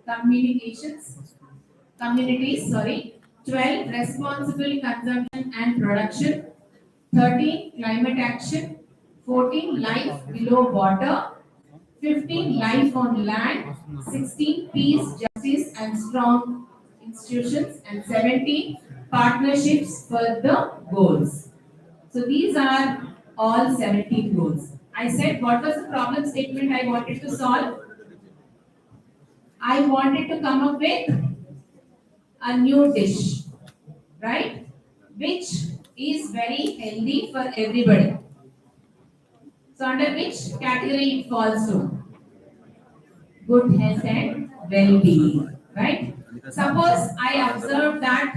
communities, 12, responsible consumption and production, 13, climate action, 14, life below water, 15, life on land, 16, peace, justice and strong institutions, and 17, partnerships for the goals. So these are all 17 goals. I said what was the problem statement I wanted to solve? I wanted to come up with a new dish, right? Which is very healthy for everybody. So under which category it falls to? Good health and well-being, right? Suppose I observe that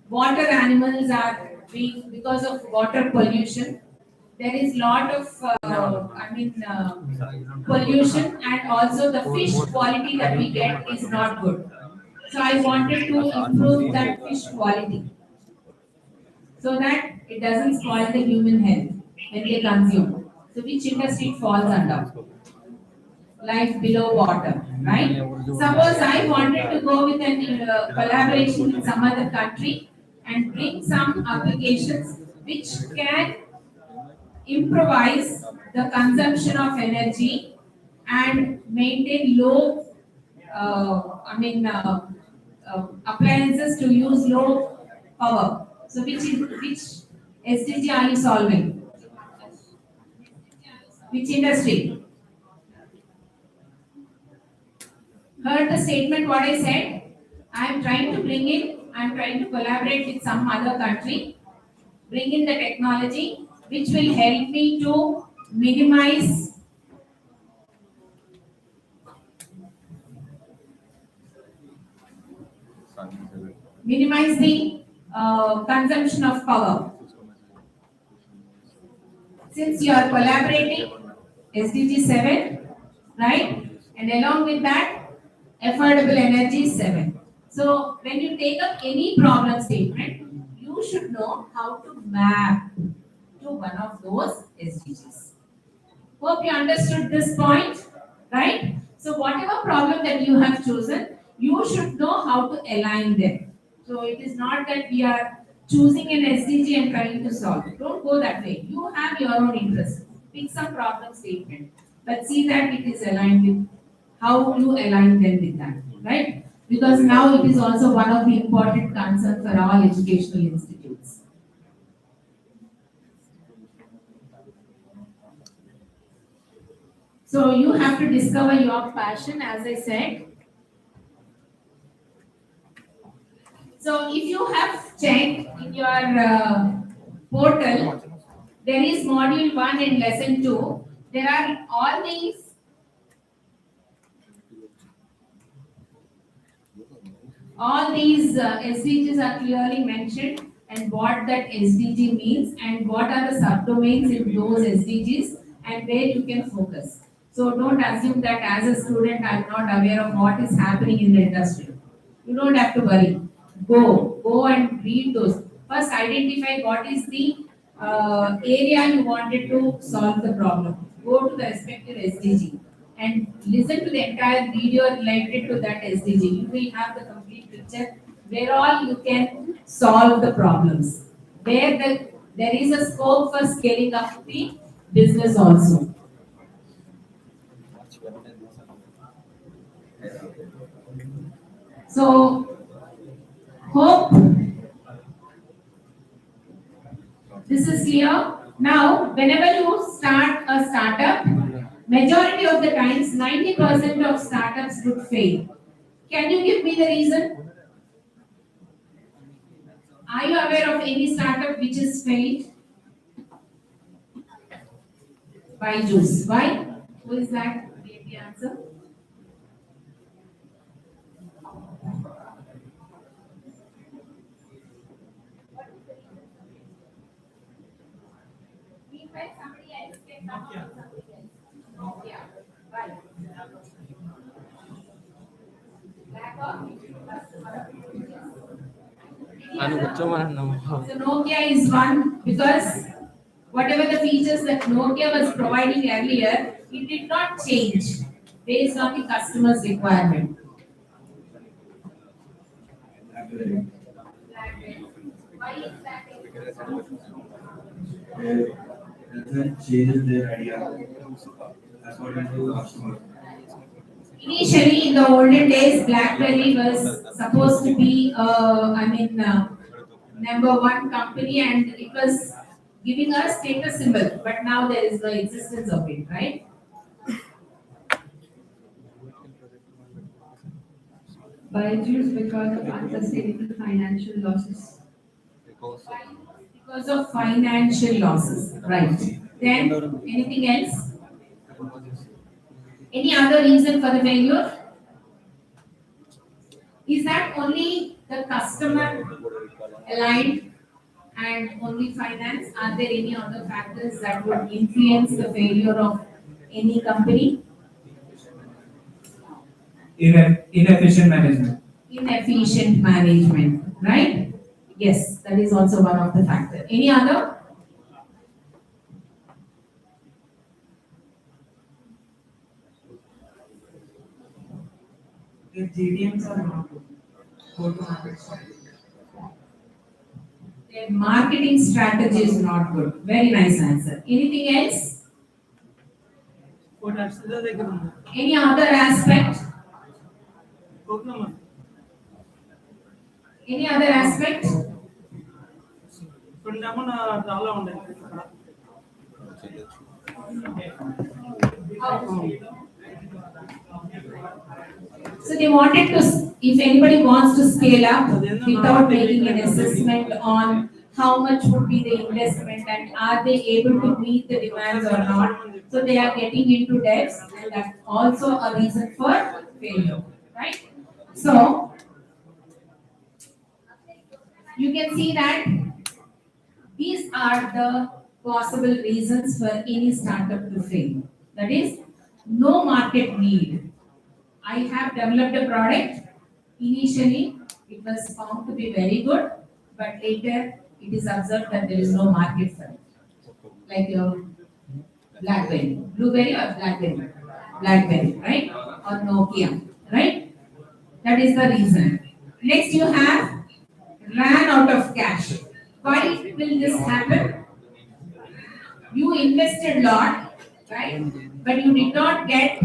water animals are being, because of water pollution, there is lot of pollution, and also the fish quality that we get is not good. So I wanted to improve that fish quality so that it doesn't spoil the human health when they consume. So which industry it falls under? Life below water, right? Suppose I wanted to go with an collaboration with some other country and bring some applications which can improvise the consumption of energy and maintain low appliances to use low power. So which SDG are you solving? Which industry? Heard the statement what I said? I am trying to collaborate with some other country, bring in the technology which will help me to minimize the consumption of power. Since you are collaborating, SDG 7, right? And along with that, affordable energy is 7. So when you take up any problem statement, you should know how to map to one of those SDGs. Hope you understood this point, right? So whatever problem that you have chosen, you should know how to align them. So it is not that we are choosing an SDG and trying to solve it. Don't go that way. You have your own interest. Pick some problem statement, but see that it is aligned with how you align them with that, right? Because now it is also one of the important concerns for all educational institutes. So you have to discover your passion, as I said. So if you have checked in your portal, there is module 1 and lesson 2. There are all these SDGs are clearly mentioned, and what that SDG means and what are the subdomains in those SDGs and where you can focus. So don't assume that as a student I am not aware of what is happening in the industry. You don't have to worry. Go and read those. First identify what is the area you wanted to solve the problem. Go to the respective SDG and listen to the entire video related to that SDG. You will have the complete picture where all you can solve the problems. Where there is a scope for scaling up the business also. So, hope this is clear. Now, whenever you start a startup, majority of the times, 90% of startups would fail. Can you give me the reason? Are you aware of any startup which is failed? Byju's. Why? Who is that? Give the answer. Somebody else can come up with something else. Yeah. Right. So Nokia is one because whatever the features that Nokia was providing earlier, it did not change. based on the customer's requirement. Why is that? Doesn't change their idea according to customer. Initially, in the olden days, BlackBerry was supposed to be, number one company, and it was giving us status symbol. But now there is no existence of it, right? Byju's because of unsustainable financial losses. Because of financial losses, right? Then anything else? Any other reason for the failure? Is that only the customer aligned and only finance? Are there any other factors that would influence the failure of any company? Inefficient management. Inefficient management, right? Yes, that is also one of the factors. Any other? If GDMs are not good, go-to-market strategy. Their marketing strategy is not good. Very nice answer. Anything else? Any other aspect? Any other aspect? So they wanted to, if anybody wants to scale up without making an assessment on how much would be the investment and are they able to meet the demands or not, so they are getting into debts, and that's also a reason for failure, right? So you can see that these are the possible reasons for any startup to fail. That is, no market need. I have developed a product. Initially, it was found to be very good, but later it is observed that there is no market for it. Like your BlackBerry, Blueberry or BlackBerry, BlackBerry, right? Or Nokia, right? That is the reason. Next, you have ran out of cash. Why will this happen? You invested a lot, right? But you did not get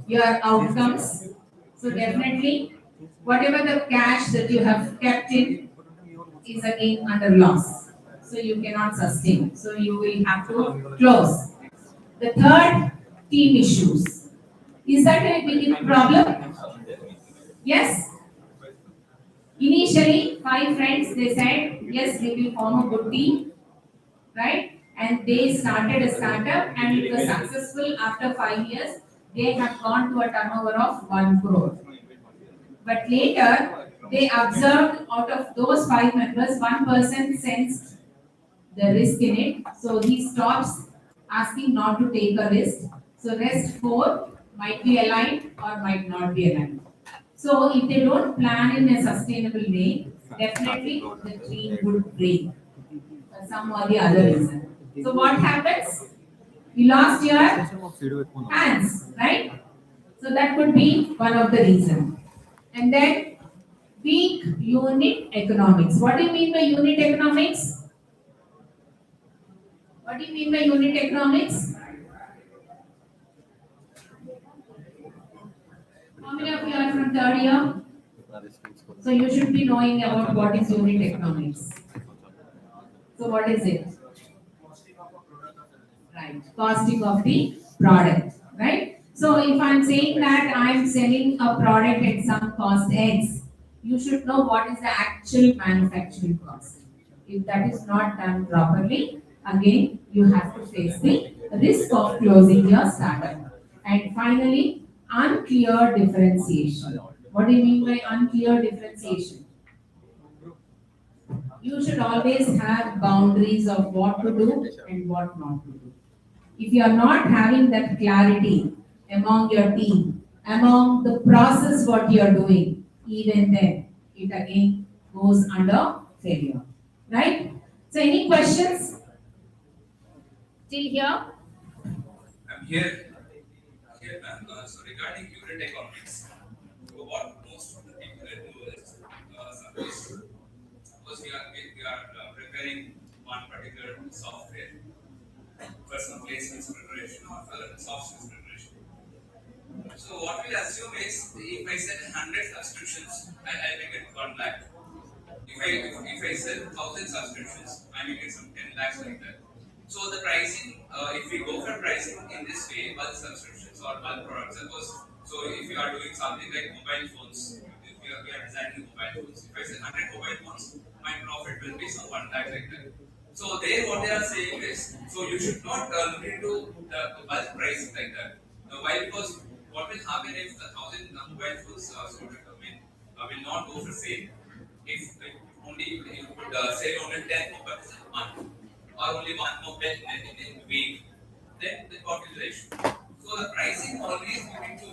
your outcomes. So definitely, whatever the cash that you have kept in is again under loss. So you cannot sustain. So you will have to close. The third, team issues. Is that a big problem? Yes? Initially, 5 friends, they said, yes, we will form a good team, right? And they started a startup and it was successful. After 5 years, they have gone to a turnover of 1 crore. But later, they observed out of those 5 members, 1 person sensed the risk in it. So he stops asking not to take a risk. So rest 4 might be aligned or might not be aligned. So if they don't plan in a sustainable way, definitely the team would break for some or the other reason. So what happens? You lost your hands, right? So that could be one of the reasons. And then weak unit economics. What do you mean by unit economics? What do you mean by unit economics? How many of you are from 3rd year? So you should be knowing about what is unit economics. So what is it? Right, costing of the product, right? So if I'm saying that I'm selling a product at some cost X, you should know what is the actual manufacturing cost. If that is not done properly, again, you have to face the risk of closing your startup. And finally, unclear differentiation. What do you mean by unclear differentiation? You should always have boundaries of what to do and what not to do. If you are not having that clarity among your team, among the process what you are doing, even then it again goes under failure. Right? So any questions? Till here? I'm here. So regarding unit economics, so what most of the people do is suppose we are preparing one particular software for some placements preparation or for software preparation. So what we assume is if I sell 100 subscriptions, I may get 1 lakh. If I sell 1,000 subscriptions, I may get some 10 lakhs like that. So the pricing, if we go for pricing in this way, bulk subscriptions or bulk products, suppose, so if you are doing something like mobile phones, if we are designing mobile phones, if I sell 100 mobile phones, my profit will be some 1 lakh like that. So there what they are saying is, so you should not look into the bulk pricing like that. Why? Because what will happen if 1,000 mobile phones will not go for sale? If only you could sell only 10 mobiles in a month or only one mobile in a week, then what is the issue? So the pricing always you need to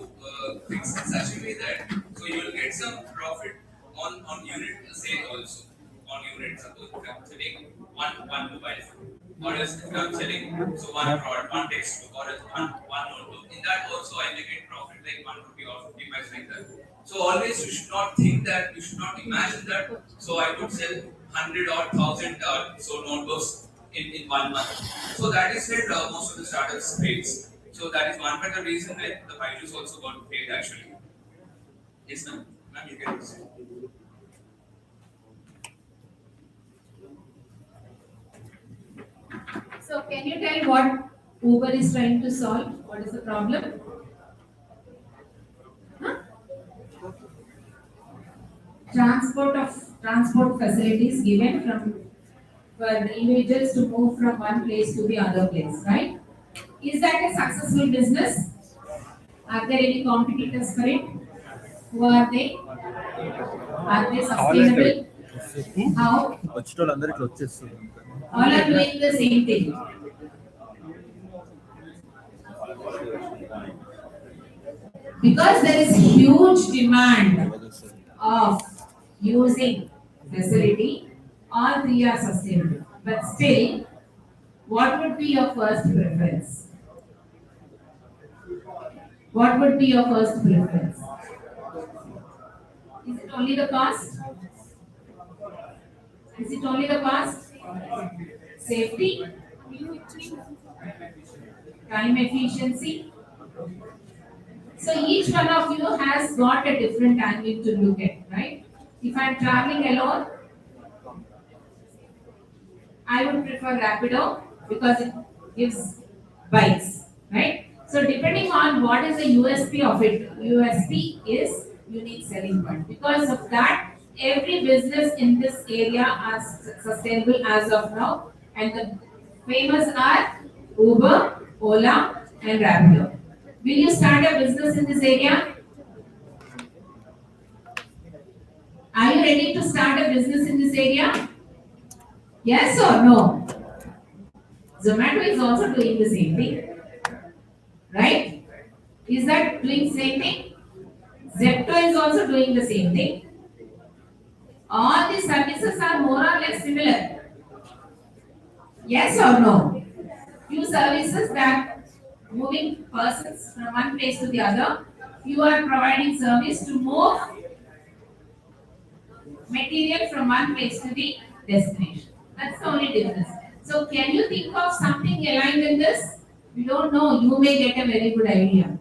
fix in such a way that so you will get some profit on unit sale also. On unit, suppose if I'm selling one mobile phone, or else if I'm selling so one product, one textbook, or else one notebook, in that also I may get profit like 1 rupee or 50 paise like that. So always you should not think that, you should not imagine that. So I could sell 100 or 1,000 so notebooks in 1 month. So that is where most of the startups fails. So that is one of the reason that the Byju's also got failed actually. Yes, ma'am. Ma'am, you can proceed. So can you tell what Uber is trying to solve? What is the problem? Huh? Transport facilities given for the individuals to move from one place to the other place, right? Is that a successful business? Are there any competitors for it? Who are they? Are they sustainable? How? వచ్చిన వాళ్ళందరూ ఇట్లా వచ్చేస్తుంది All are doing the same thing. Because there is huge demand of using facility, all three are sustainable. But still, what would be your first preference? What would be your first preference? Is it only the cost? Is it only the cost? Safety? Time efficiency? So each one of you has got a different angle to look at, right? If I'm traveling alone, I would prefer Rapido because it gives bikes, right? So depending on what is the USP of it, USP is unique selling point. Because of that, every business in this area are sustainable as of now, and the famous are Uber, Ola, and Rapido. Will you start a business in this area? Are you ready to start a business in this area? Yes or no? Zomato is also doing the same thing, right? Is that doing the same thing? Zepto is also doing the same thing. All these services are more or less similar. Yes or no? Few services that moving persons from one place to the other, you are providing service to move material from one place to the destination. That's the only difference. So can you think of something aligned in this? We don't know. You may get a very good idea.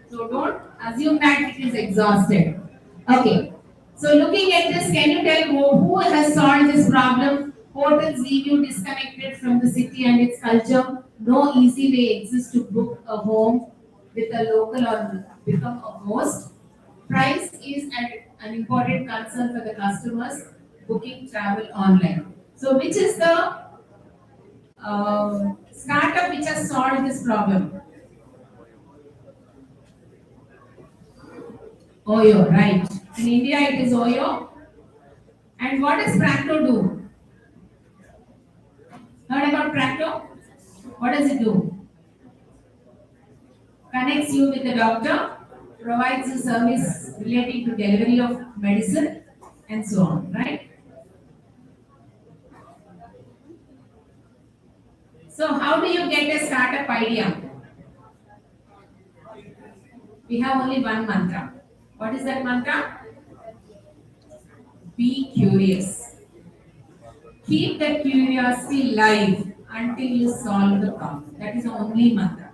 So don't assume that it is exhausted. Okay. So looking at this, can you tell who has solved this problem? Hotels leave you disconnected from the city and its culture. No easy way exists to book a home with a local or become a host. Price is an important concern for the customers booking travel online. So which is the startup which has solved this problem? Oyo, right. In India it is Oyo. And what does Practo do? Heard about Practo? What does it do? Connects you with the doctor, provides a service relating to delivery of medicine, and so on, right? So how do you get a startup idea? We have only one mantra. What is that mantra? Be curious. Keep that curiosity live until you solve the problem. That is the only mantra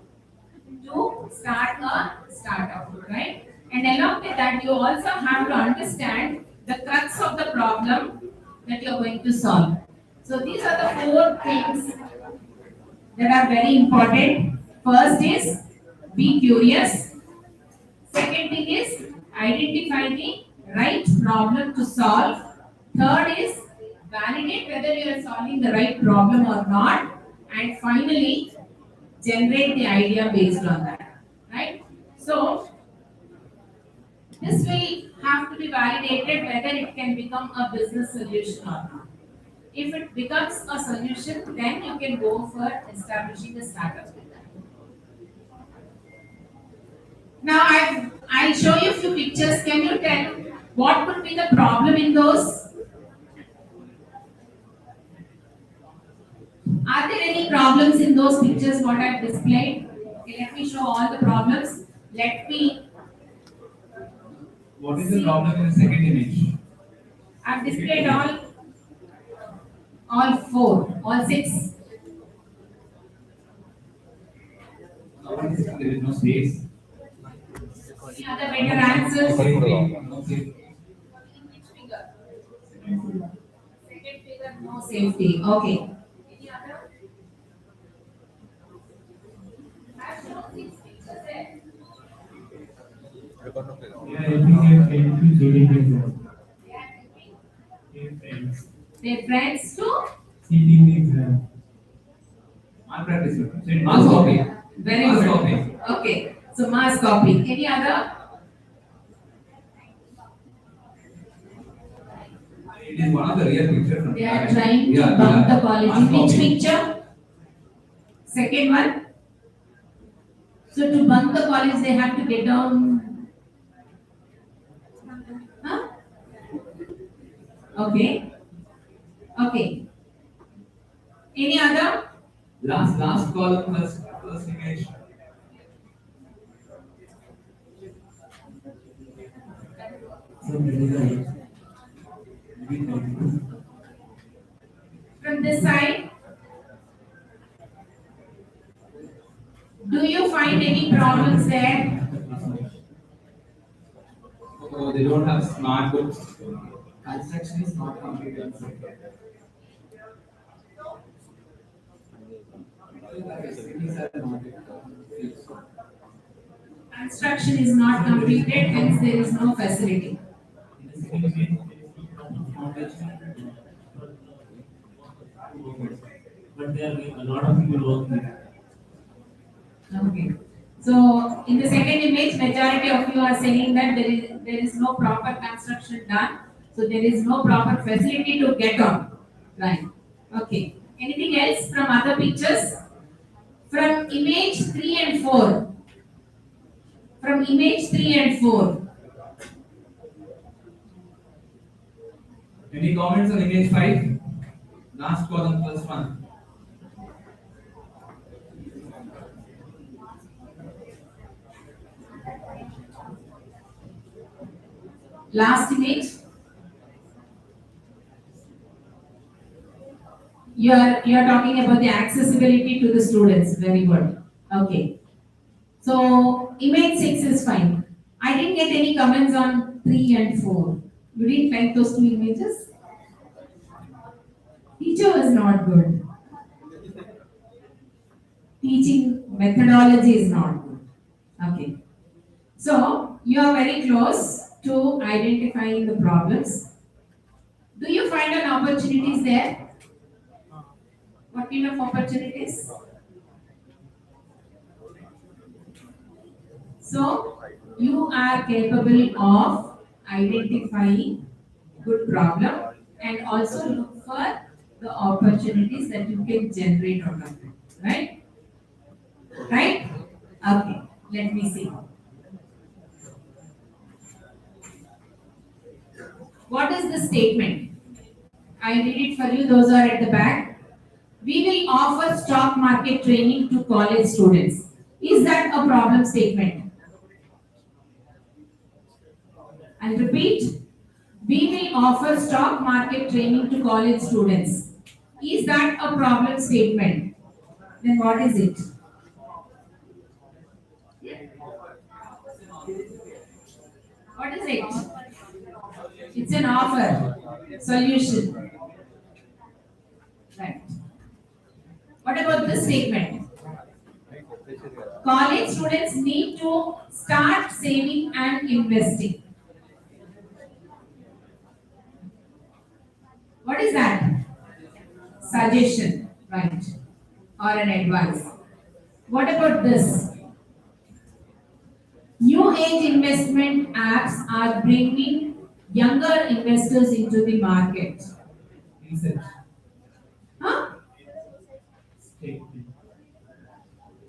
to start a startup, right? And along with that, you also have to understand the crux of the problem that you are going to solve. So these are the four things that are very important. First is be curious. Second thing is identify the right problem to solve. Third is validate whether you are solving the right problem or not. And finally, generate the idea based on that. Right? So this will have to be validated whether it can become a business solution or not. If it becomes a solution, then you can go for establishing a startup. Now I'll show you a few pictures. Can you tell what could be the problem in those? Are there any problems in those pictures what I've displayed? Okay, let me show all the problems. Let me. What is the problem in the second image? I've displayed all four, all six. There is no space. Any other better answers? No space. Which figure? Second figure, no safety. Okay. Any other? I've shown six pictures there. Yeah, everything is going to GDP zone. They are helping Hey, friends. their friends to Sitting the exam. Malpractice. Mass copy. very Mass good. copy. Okay. So mass copy. Any other? It is one of the real pictures. They are trying to bump the college. Mass In which copy. picture? Second one. So to bump the college, they have to get down. Huh? Okay. Okay. Any other? Last column plus image. So that is the From this side, do you find any problems there? Oh, they don't have smart books. Construction is not completed. Construction is not completed, hence there is no facility. But there are a lot of people working. Okay. So in the second image, majority of you are saying that there is no proper construction done. So there is no proper facility to get on. Right. Okay. Anything else from other pictures? From image 3 and 4. From image 3 and 4. Any comments on image 5? Last column plus 1. Last image. You are talking about the accessibility to the students. Very good. Okay. So image 6 is fine. I didn't get any comments on 3 and 4. You didn't like those two images? Teacher was not good. Teaching methodology is not good. Okay. So you are very close to identifying the problems. Do you find an opportunities there? What kind of opportunities? So you are capable of identifying good problem and also look for the opportunities that you can generate out of it. Right? Right? Okay. Let me see. What is the statement? I read it for you. Those are at the back. We will offer stock market training to college students. Is that a problem statement? I'll repeat. We will offer stock market training to college students. Is that a problem statement? Then what is it? What is it? It's an offer. Solution. Right. What about this statement? College students need to start saving and investing. What is that? Suggestion, right? Or an advice. What about this? New age investment apps are bringing younger investors into the market. Research. Huh? Statement.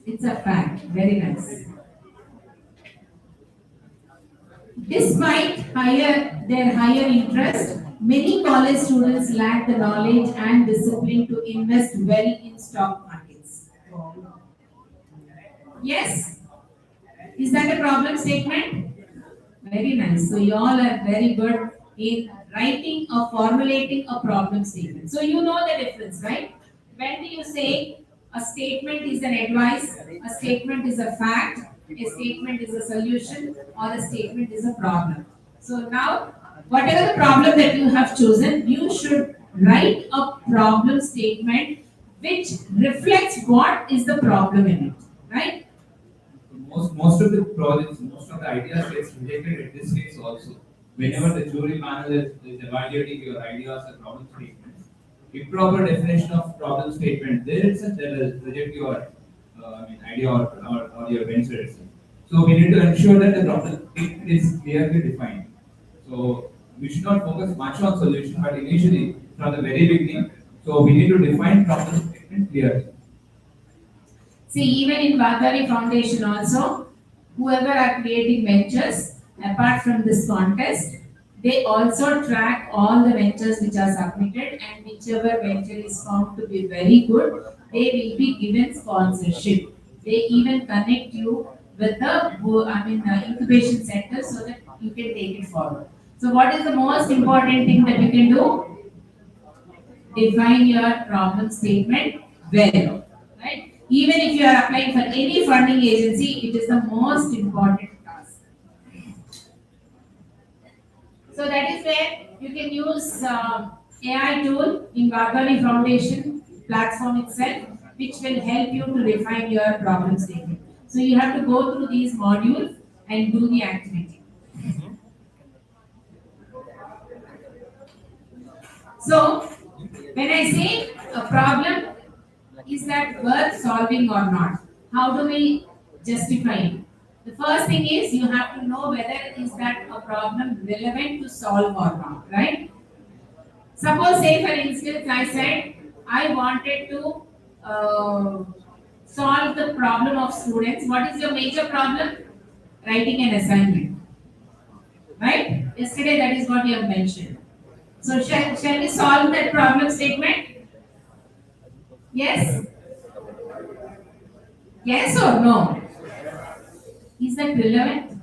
It's a fact. Very nice. Despite their higher interest, many college students lack the knowledge and discipline to invest well in stock markets. Yes? Is that a problem statement? Very nice. So you all are very good in writing or formulating a problem statement. So you know the difference, right? When do you say a statement is an advice, a statement is a fact, a statement is a solution, or a statement is a problem? So now, whatever the problem that you have chosen, you should write a problem statement which reflects what is the problem in it, right? Most of the projects, most of the ideas gets rejected at this phase also. Whenever the jury panel is evaluating your ideas or problem statements, improper definition of problem statement, there itself they will reject your idea or your venture itself. So we need to ensure that the problem statement is clearly defined. So we should not focus much on solution, but initially from the very beginning, so we need to define problem statement clearly. See, even in Vadari Foundation also, whoever are creating ventures, apart from this contest, they also track all the ventures which are submitted, and whichever venture is found to be very good, they will be given sponsorship. They even connect you with the incubation center so that you can take it forward. So what is the most important thing that you can do? Define your problem statement well, right? Even if you are applying for any funding agency, it is the most important task. So that is where you can use AI tool in Vargani Foundation platform itself, which will help you to refine your problem statement. So you have to go through these modules and do the activity. So when I say a problem, is that worth solving or not? How do we justify it? The first thing is you have to know whether is that a problem relevant to solve or not, right? Suppose, say for instance, I said I wanted to solve the problem of students. What is your major problem? Writing an assignment, right? Yesterday that is what you have mentioned. So shall we solve that problem statement? Yes? Yes or no? Is that relevant?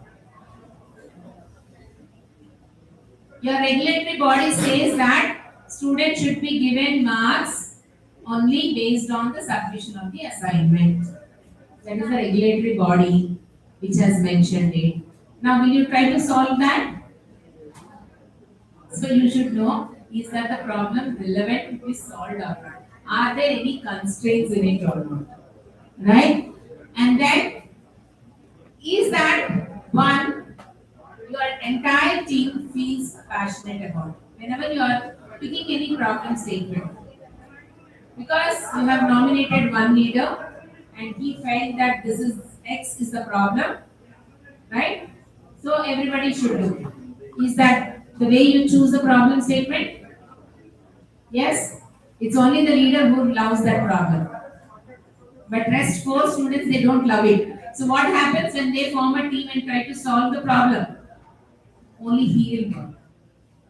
Your regulatory body says that students should be given marks only based on the submission of the assignment. That is the regulatory body which has mentioned it. Now, will you try to solve that? So you should know, is that the problem relevant to be solved or not? Are there any constraints in it or not? Right? And then, is that one your entire team feels passionate about? Whenever you are picking any problem statement, because you have nominated one leader and he felt that this is X is the problem, right? So everybody should do. Is that the way you choose the problem statement? Yes? It's only the leader who loves that problem. But rest 4 students, they don't love it. So what happens when they form a team and try to solve the problem? Only he will know,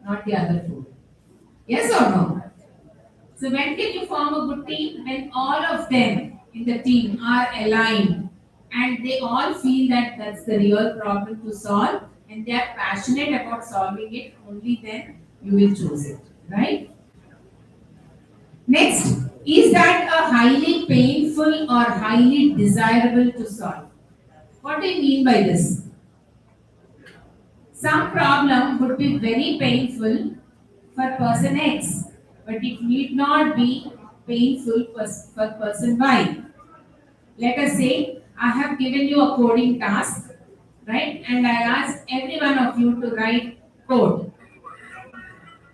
not the other 4. Yes or no? So when can you form a good team? When all of them in the team are aligned and they all feel that that's the real problem to solve, and they are passionate about solving it, only then you will choose it, right? Next, is that a highly painful or highly desirable to solve? What do you mean by this? Some problem would be very painful for person X, but it need not be painful for person Y. Let us say I have given you a coding task, right? And I ask every one of you to write code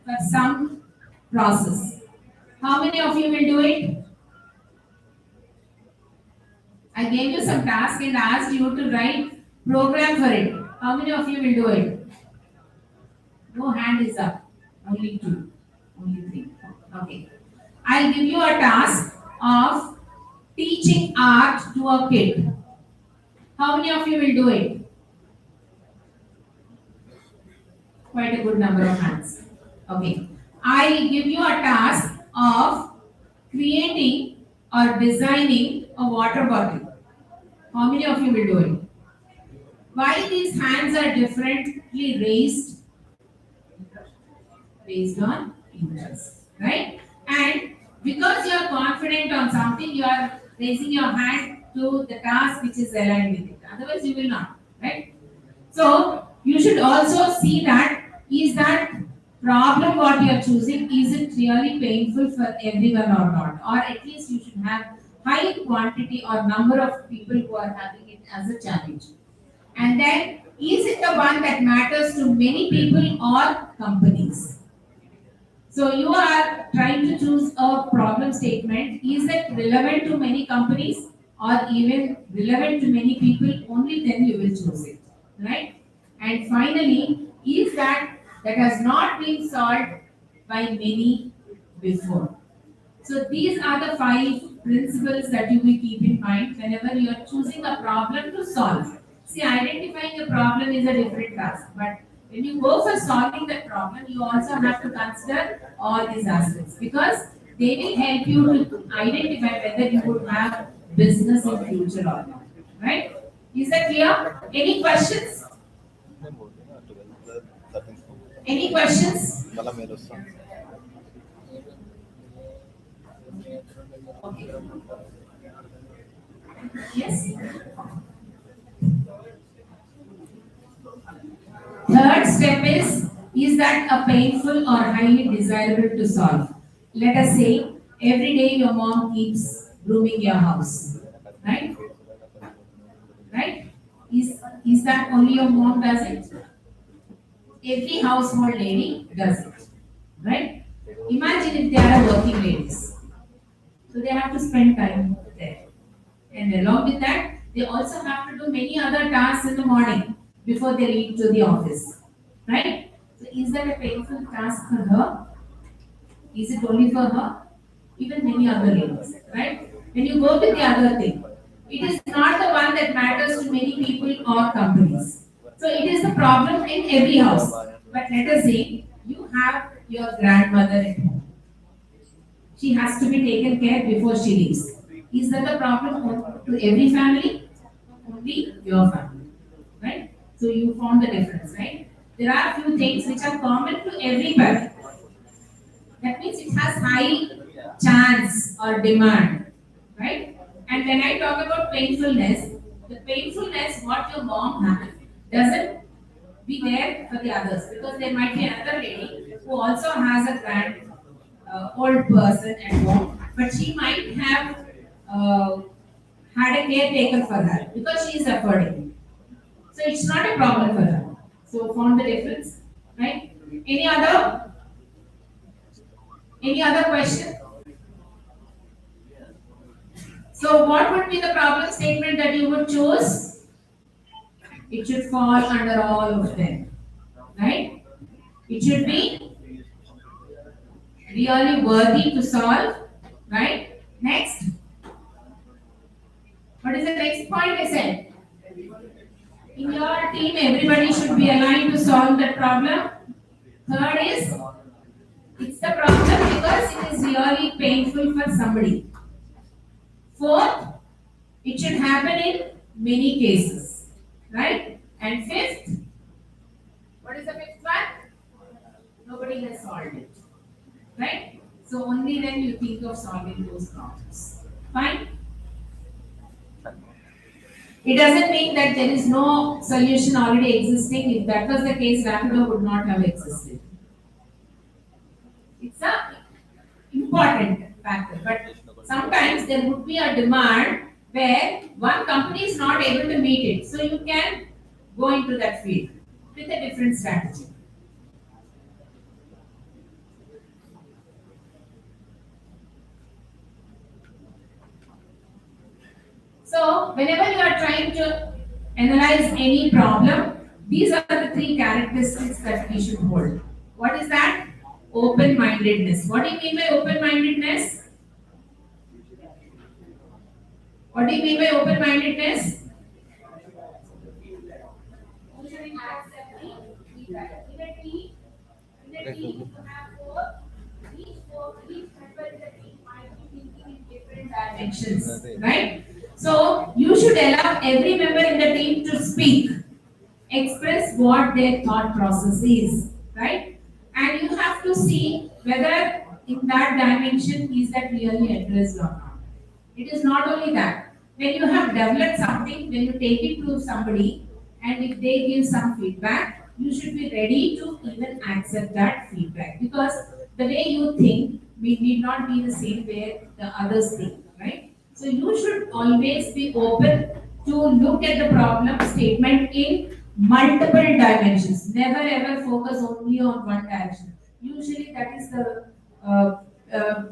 for some process. How many of you will do it? I gave you some task and asked you to write program for it. How many of you will do it? No hand is up. Only two. Only three. Okay. I'll give you a task of teaching art to a kid. How many of you will do it? Quite a good number of hands. Okay. I give you a task of creating or designing a water bottle. How many of you will do it? Why these hands are differently raised? Based on interest, right? And because you are confident on something, you are raising your hand to the task which is aligned with it. Otherwise, you will not, right? So you should also see that is that problem what you are choosing, is it really painful for everyone or not? Or at least you should have high quantity or number of people who are having it as a challenge. And then, is it the one that matters to many people or companies? So you are trying to choose a problem statement. Is it relevant to many companies or even relevant to many people? Only then you will choose it, right? And finally, is that has not been solved by many before. So these are the 5 principles that you will keep in mind whenever you are choosing a problem to solve. See, identifying a problem is a different task, but when you go for solving that problem, you also have to consider all these aspects because they will help you to identify whether you would have business in future or not. Right? Is that clear? Any questions? Any questions? Okay. Yes? Third step is that a painful or highly desirable to solve? Let us say every day your mom keeps brooming your house, right? Right? Is that only your mom does it? Every household lady does it, right? Imagine if they are working ladies. So they have to spend time there. And along with that, they also have to do many other tasks in the morning before they leave to the office. Right? So is that a painful task for her? Is it only for her? Even many other ladies. Right? When you go to the other thing, it is not the one that matters to many people or companies. So it is the problem in every house. But let us say you have your grandmother at home. She has to be taken care before she leaves. Is that a problem to every family? Only your family, right? So you found the difference, right? There are few things which are common to everybody. That means it has high chance or demand, right? And when I talk about painfulness, the painfulness what your mom has doesn't be there for the others because there might be another lady who also has a grand old person at home, but she might have had a caretaker for her because she is affording. So it's not a problem for her. So found the difference, right? Any other? Any other question? So what would be the problem statement that you would choose? It should fall under all of them, right? It should be really worthy to solve, right? Next. What is the next point I said? In your team, everybody should be aligned to solve that problem. Third is, it's the problem because it is really painful for somebody. Fourth, it should happen in many cases, right? And fifth, What is the fifth one? Nobody has solved it. Right? So only then you think of solving those problems. Fine? It doesn't mean that there is no solution already existing. If that was the case, Rapido would not have existed. It's a important factor, but sometimes there would be a demand where one company is not able to meet it. So you can go into that field with a different strategy. So whenever you are trying to analyze any problem, these are the three characteristics that we should hold. What is that? Open-mindedness. What do you mean by open-mindedness? What do you mean by open-mindedness? Usually accepting feedback. In a team, you have each member in the team might be thinking in different dimensions, right? So you should allow every member in the team to speak, express what their thought process is, right? And you have to see whether in that dimension is that really addressed or not. It is not only that. When you have developed something, when you take it to somebody, and if they give some feedback, you should be ready to even accept that feedback, because the way you think need not be the same way the others think, right? So you should always be open to look at the problem statement in multiple dimensions. Never ever focus only on one direction. Usually that is the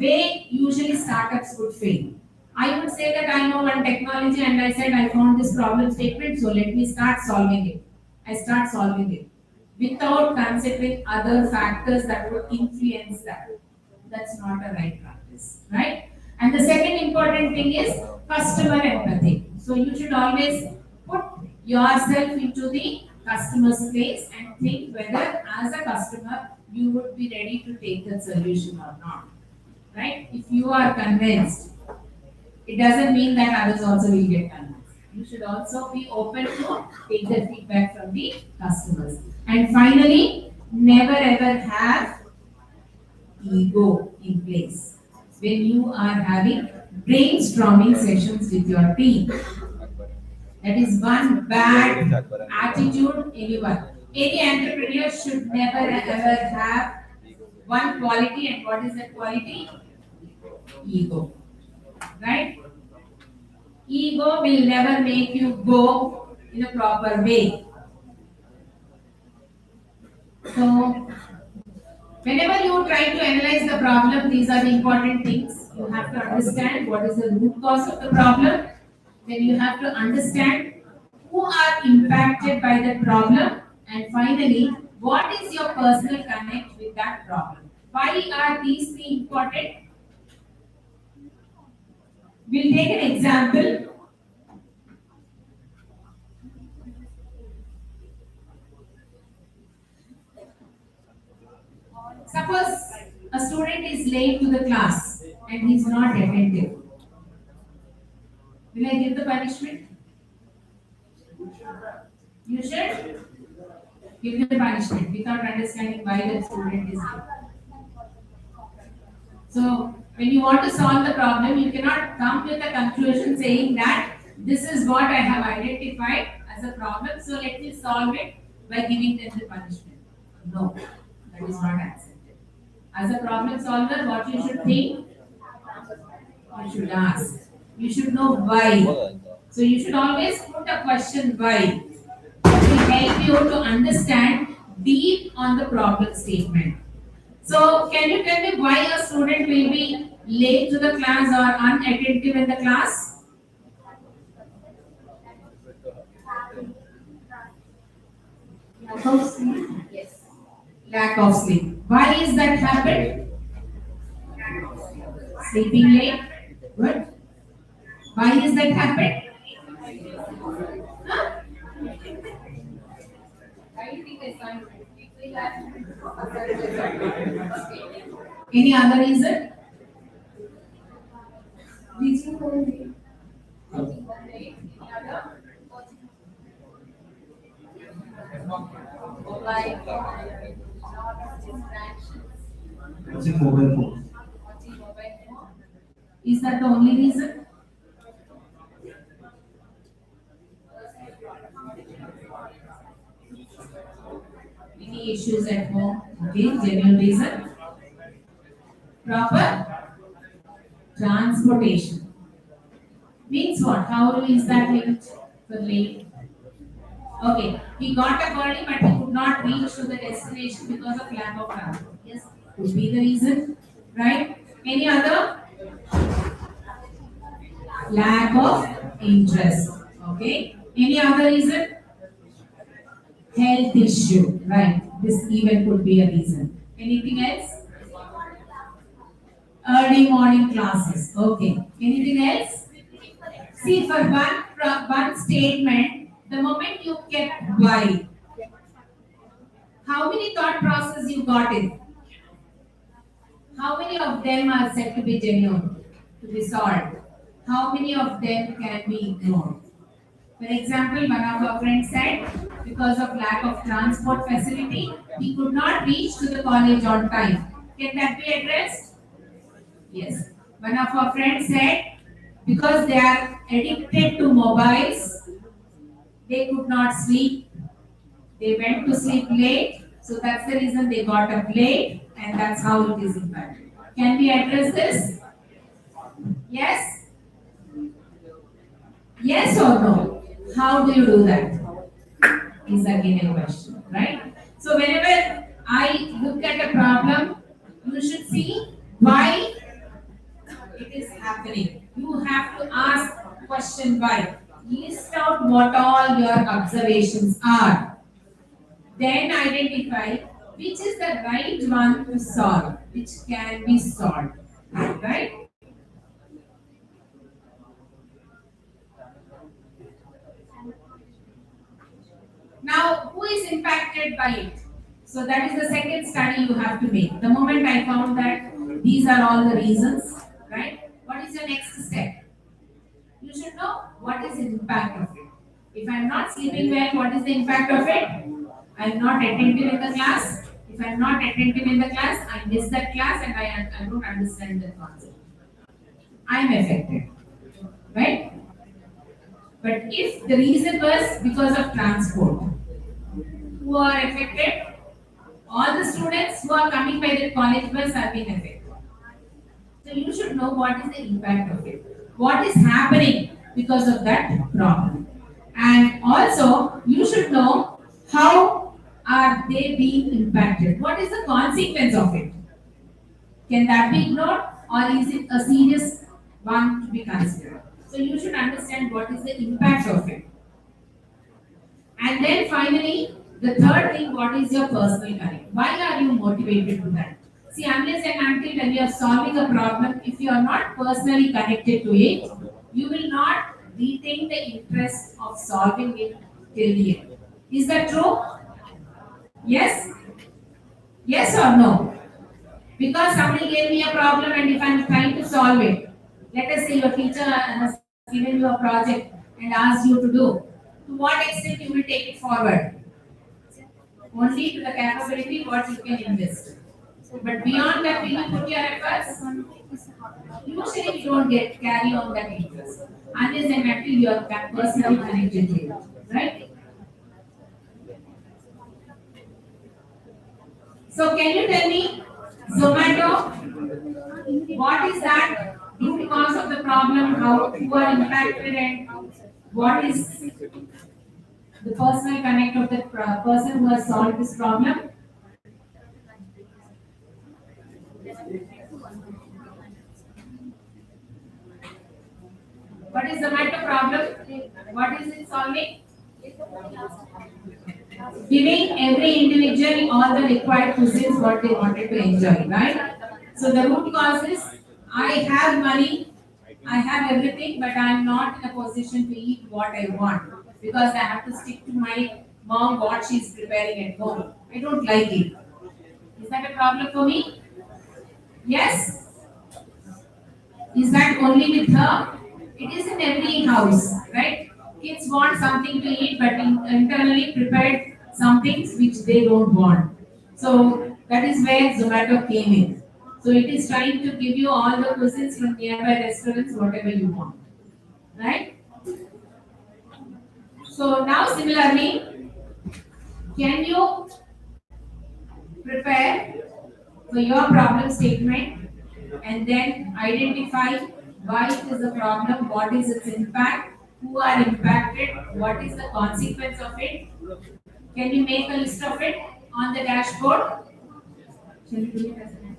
way usually startups would fail. I would say that I know one technology and I said I found this problem statement, so let me start solving it. I start solving it without considering other factors that would influence that. That's not a right practice, right? And the second important thing is customer empathy. So you should always put yourself into the customer's place and think whether as a customer you would be ready to take that solution or not, right? If you are convinced, it doesn't mean that others also will get convinced. You should also be open to take the feedback from the customers. And finally, never ever have ego in place when you are having brainstorming sessions with your team. That is one bad attitude anyone. Any entrepreneur should never ever have one quality, and what is that quality? Ego. Right? Ego will never make you go in a proper way. So, whenever you try to analyze the problem, these are the important things. You have to understand what is the root cause of the problem. Then you have to understand who are impacted by that problem. And finally, what is your personal connect with that problem? Why are these three important? We'll take an example. Suppose a student is late to the class and he's not attentive. Will I give the punishment? You should give the punishment without understanding why the student is late. So, when you want to solve the problem, you cannot come with a conclusion saying that this is what I have identified as a problem, so let me solve it by giving them the punishment. No, that is not accepted. As a problem solver, what you should think? You should ask. You should know why. So you should always put a question why. It will help you to understand deep on the problem statement. So can you tell me why a student will be late to the class or unattentive in the class? Lack of sleep. Yes. Lack of sleep. Why is that happen? Sleeping late. Good. Why is that happen? Huh? Any other reason? Reaching home. Any other? mobile phone, lot of distractions, Watching mobile phones. watching mobile phone. Is that the only reason? Any issues at home? Okay, genuine reason. Proper transportation. Means what? How is that linked for late? Okay, he got up early but he could not reach to the destination because of lack of transport. Yes, could be the reason, right? Any other? Lack of interest. Okay. Any other reason? Health issue. Right. This even could be a reason. Anything else? Early morning classes. Okay. Anything else? See, for one statement, the moment you kept why, how many thought process you got in? How many of them are said to be genuine, to be solved? How many of them can be ignored? For example, one of our friends said, because of lack of transport facility, he could not reach to the college on time. Can that be addressed? Yes. One of our friends said, because they are addicted to mobiles, they could not sleep. They went to sleep late, so that's the reason they got up late, and that's how it is impacted. Can we address this? Yes? Yes or no? How do you do that? Is again a question, right? So whenever I look at a problem, you should see why it is happening. You have to ask question why. List out what all your observations are. Then identify which is the right one to solve, which can be solved, right? Now, who is impacted by it? So that is the second study you have to make. The moment I found that these are all the reasons, right? What is your next step? You should know what is the impact of it. If I am not sleeping well, what is the impact of it? I am not attentive in the class. If I am not attentive in the class, I miss that class and I don't understand the concept. I am affected, right? But if the reason was because of transport, who are affected? All the students who are coming by the college bus are being affected. So you should know what is the impact of it. What is happening because of that problem. And also, you should know how are they being impacted. What is the consequence of it? Can that be ignored or is it a serious one to be considered? So you should understand what is the impact of it. And then finally, the third thing, what is your personal connect? Why are you motivated to that? See, unless and until when you are solving a problem, if you are not personally connected to it, you will not retain the interest of solving it till the end. Is that true? Yes? Yes or no? Because somebody gave me a problem and if I am trying to solve it, let us say your teacher has given you a project and asked you to do, to what extent you will take it forward? Only to the capability what you can invest. But beyond that, will you put your efforts? Usually we don't get carry on that interest unless and until you are personally connected to it, right? So can you tell me, Zomato, what is that root cause of the problem? How who are impacted and what is the personal connect of the person who has solved this problem? What is the matter problem? What is it solving? Giving every individual all the required cuisines what they wanted to enjoy, right? So the root cause is I have money, I have everything, but I am not in a position to eat what I want because I have to stick to my mom what she is preparing at home. I don't like it. Is that a problem for me? Yes? Is that only with her? It is in every house, right? Kids want something to eat, but internally prepared some things which they don't want. So that is where Zomato came in. So it is trying to give you all the cuisines from nearby restaurants, whatever you want, right? So now similarly, can you prepare for your problem statement and then identify why it is a problem, what is its impact, who are impacted, what is the consequence of it? Can you make a list of it on the dashboard? Shall we do it as an activity?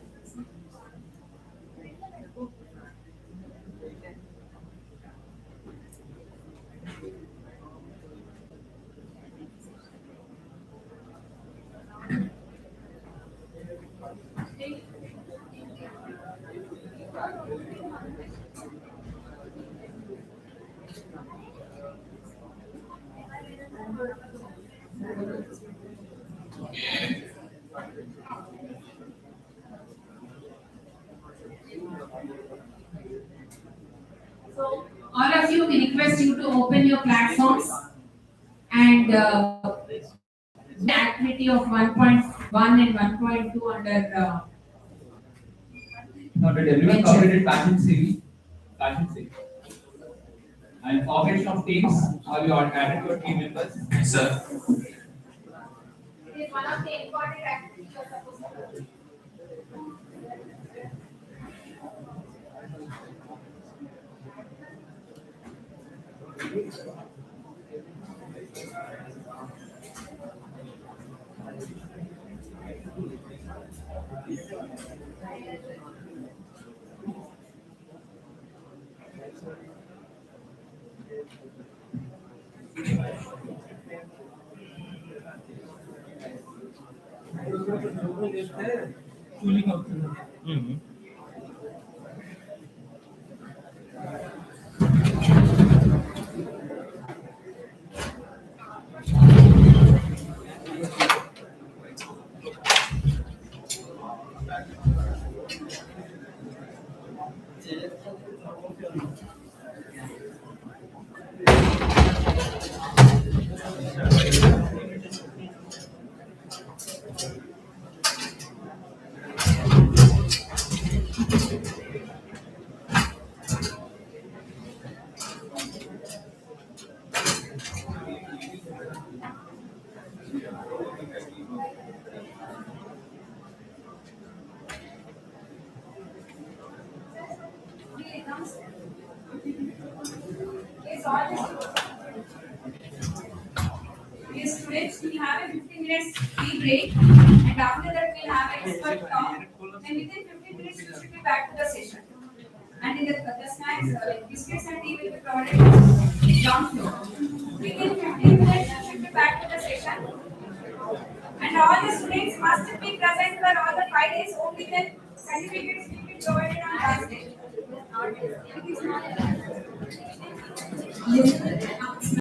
So all of you, we request you to open your platforms and the activity of 1.1 and 1.2 under Now, did everyone Mention. completed passion CV? Passion CV. And formation of teams, have you added your team members? Sir, it is one of the important activities you are supposed to do. Yes, students, we have a 15 minutes tea break, and after that we'll have an expert talk, and within 15 minutes you should be back to the session. And in the snacks, like biscuits and tea will be provided down floor. Within 15 minutes you should be back to the session, and all the students must be present for all the 5 days. Only then certificates will be provided on last day. It is not.